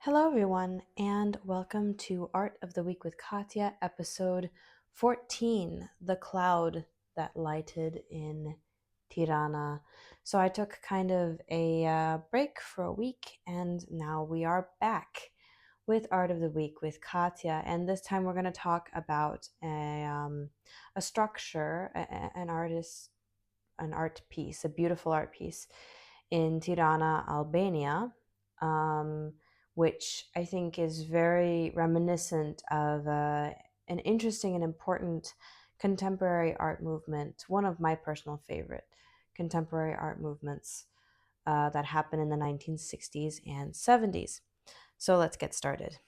Hello, everyone, and welcome to Art of the Week with Katya, episode 14, The Cloud That Lighted in Tirana. So I took kind of a break for a week, and now we are back with Art of the Week with Katya. And this time we're going to talk about a structure, an art piece, a beautiful art piece in Tirana, Albania, which I think is very reminiscent of an interesting and important contemporary art movement, one of my personal favorite contemporary art movements that happened in the 1960s and 70s. So let's get started.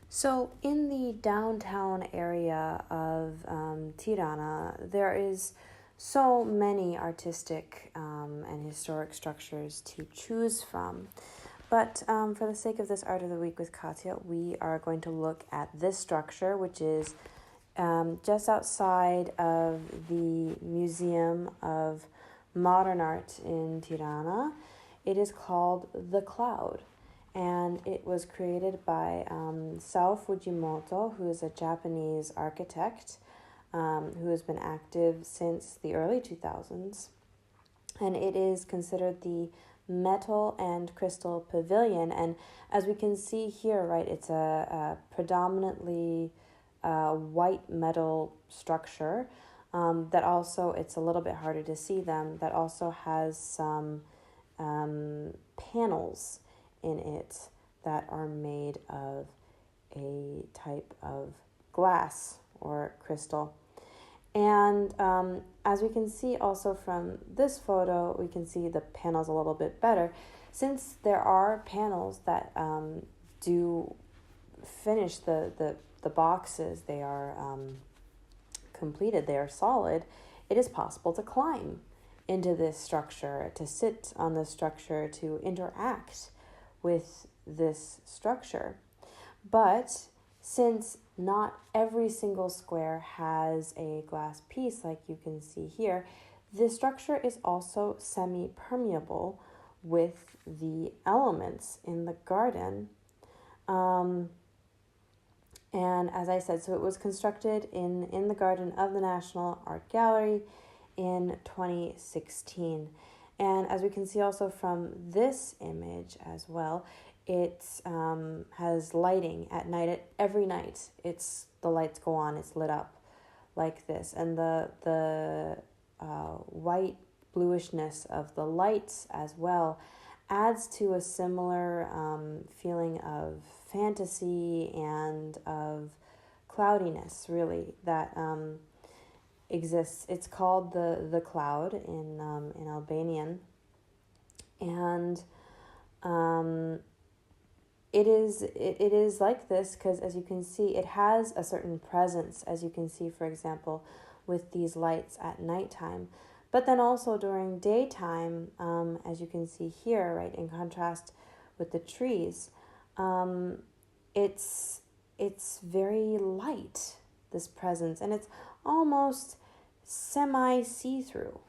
So, in the downtown area of Tirana, there is so many artistic and historic structures to choose from. But for the sake of this Art of the Week with Katya, we are going to look at this structure, which is just outside of the Museum of Modern Art in Tirana. It is called The Cloud, and it was created by Sao Fujimoto, who is a Japanese architect who has been active since the early 2000s. And it is considered the metal and crystal pavilion. And as we can see here, right, it's a predominantly white metal structure that also, it's a little bit harder to see them, that also has some panels in it that are made of a type of glass or crystal. And as we can see also from this photo, we can see the panels a little bit better. Since there are panels that do finish the boxes, they are completed, they are solid, it is possible to climb into this structure, to sit on this structure, to interact with this structure. But since not every single square has a glass piece like you can see here, this structure is also semi-permeable with the elements in the garden. And as I said, so it was constructed in the garden of the National Art Gallery in 2016. And as we can see also from this image as well, it has lighting at night. Every night, the lights go on. It's lit up like this, and the white bluishness of the lights as well adds to a similar feeling of fantasy and of cloudiness, really, that exists. It's called the cloud in Albanian, and it is like this because, as you can see, it has a certain presence, as you can see, for example, with these lights at nighttime. But then also during daytime, as you can see here, right, in contrast with the trees, it's very light, this presence, and it's almost semi see-through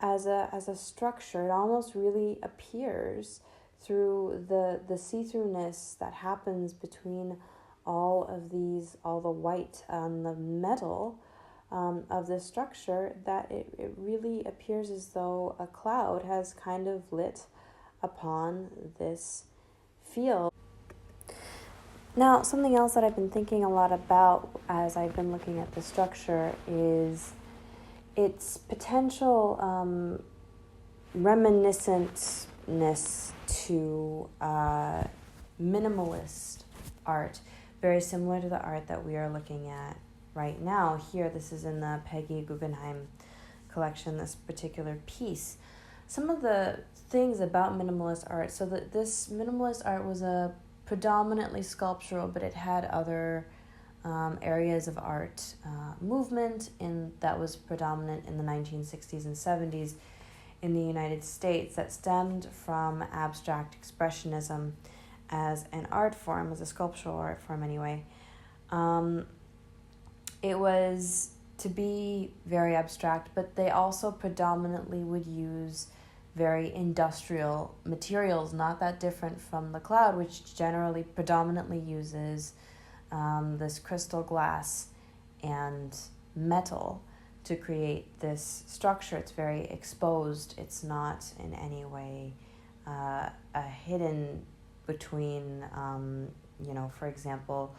as a structure. It almost really appears through the see-throughness that happens between all the white and the metal of this structure, that it really appears as though a cloud has kind of lit upon this field. Now, something else that I've been thinking a lot about as I've been looking at the structure is its potential reminiscentness to minimalist art, very similar to the art that we are looking at right now. Here, this is in the Peggy Guggenheim collection, this particular piece. Some of the things about minimalist art, so that this minimalist art was a predominantly sculptural, but it had other areas of art movement that was predominant in the 1960s and 70s in the United States, that stemmed from abstract expressionism as an art form, as a sculptural art form anyway. It was to be very abstract, but they also predominantly would use very industrial materials, not that different from the cloud, which generally predominantly uses this crystal glass and metal to create this structure. It's very exposed. It's not in any way a hidden between, for example,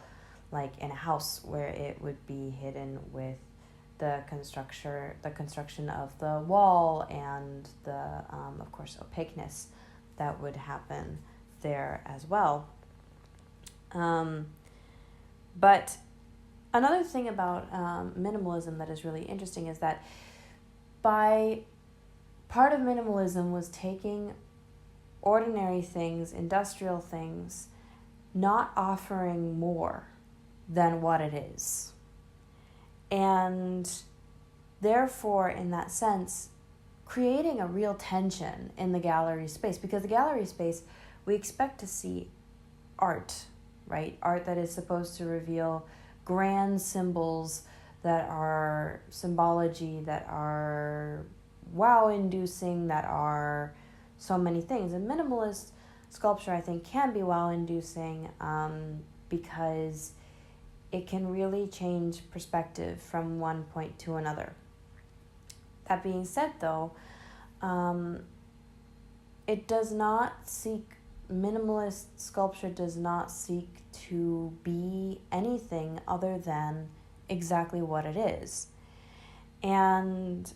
like in a house where it would be hidden with the construction of the wall and the of course opaqueness that would happen there as well. But another thing about minimalism that is really interesting is that part of minimalism was taking ordinary things, industrial things, not offering more than what it is. And therefore, in that sense, creating a real tension in the gallery space, because the gallery space, we expect to see art, right? Art that is supposed to reveal grand symbols that are symbology, that are wow-inducing, that are so many things. And minimalist sculpture, I think, can be wow-inducing because it can really change perspective from one point to another. That being said, though, minimalist sculpture does not seek to be anything other than exactly what it is. And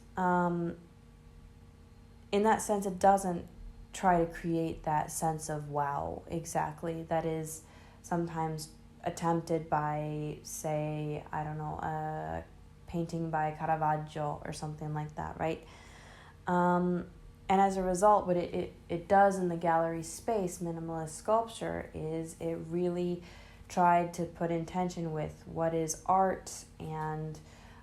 in that sense, it doesn't try to create that sense of wow exactly that is sometimes attempted by, say, a painting by Caravaggio or something like that, right? And as a result, what it does in the gallery space, minimalist sculpture, is it really tried to put in tension with what is art, and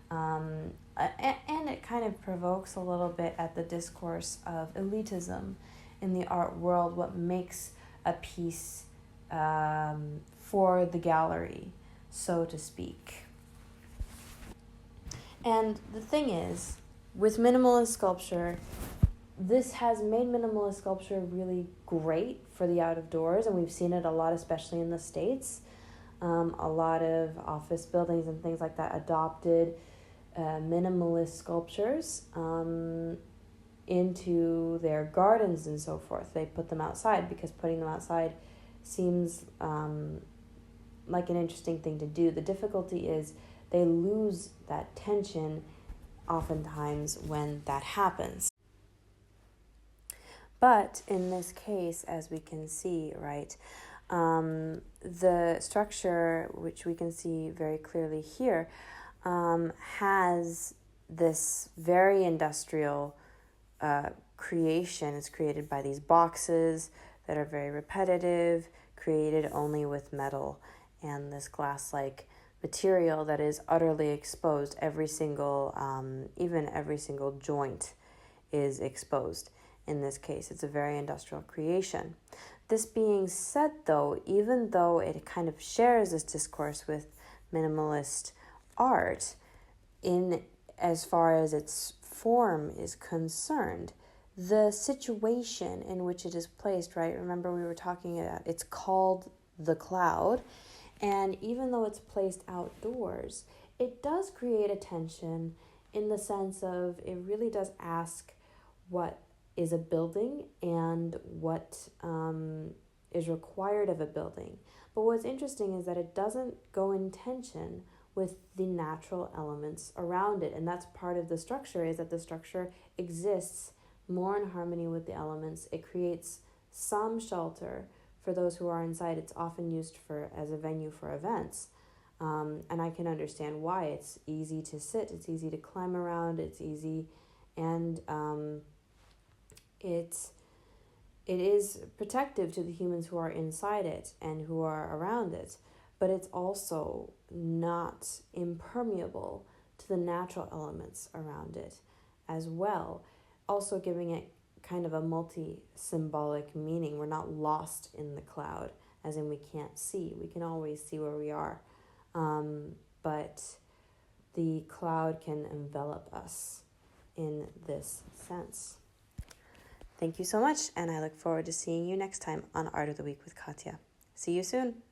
it kind of provokes a little bit at the discourse of elitism in the art world, what makes a piece for the gallery, so to speak. And the thing is, with minimalist sculpture, this has made minimalist sculpture really great for the out of doors, and we've seen it a lot, especially in the States. A lot of office buildings and things like that adopted minimalist sculptures into their gardens and so forth. They put them outside because putting them outside seems like an interesting thing to do. The difficulty is they lose that tension oftentimes when that happens. But in this case, as we can see, right, the structure, which we can see very clearly here, has this very industrial creation. It's created by these boxes that are very repetitive, created only with metal and this glass-like material that is utterly exposed. Every single joint is exposed. In this case, it's a very industrial creation. This being said, though, even though it kind of shares this discourse with minimalist art, in as far as its form is concerned, the situation in which it is placed, right? Remember we were talking about it's called the cloud, and even though it's placed outdoors, it does create a tension in the sense of it really does ask what is a building and what is required of a building. But what's interesting is that it doesn't go in tension with the natural elements around it. And that's part of the structure, is that the structure exists more in harmony with the elements. It creates some shelter for those who are inside. It's often used as a venue for events. And I can understand why. It's easy to sit, it's easy to climb around, it's easy, and it is protective to the humans who are inside it and who are around it, but it's also not impermeable to the natural elements around it as well, also giving it kind of a multi-symbolic meaning. We're not lost in the cloud, as in we can't see. We can always see where we are, but the cloud can envelop us in this sense. Thank you so much, and I look forward to seeing you next time on Art of the Week with Katya. See you soon.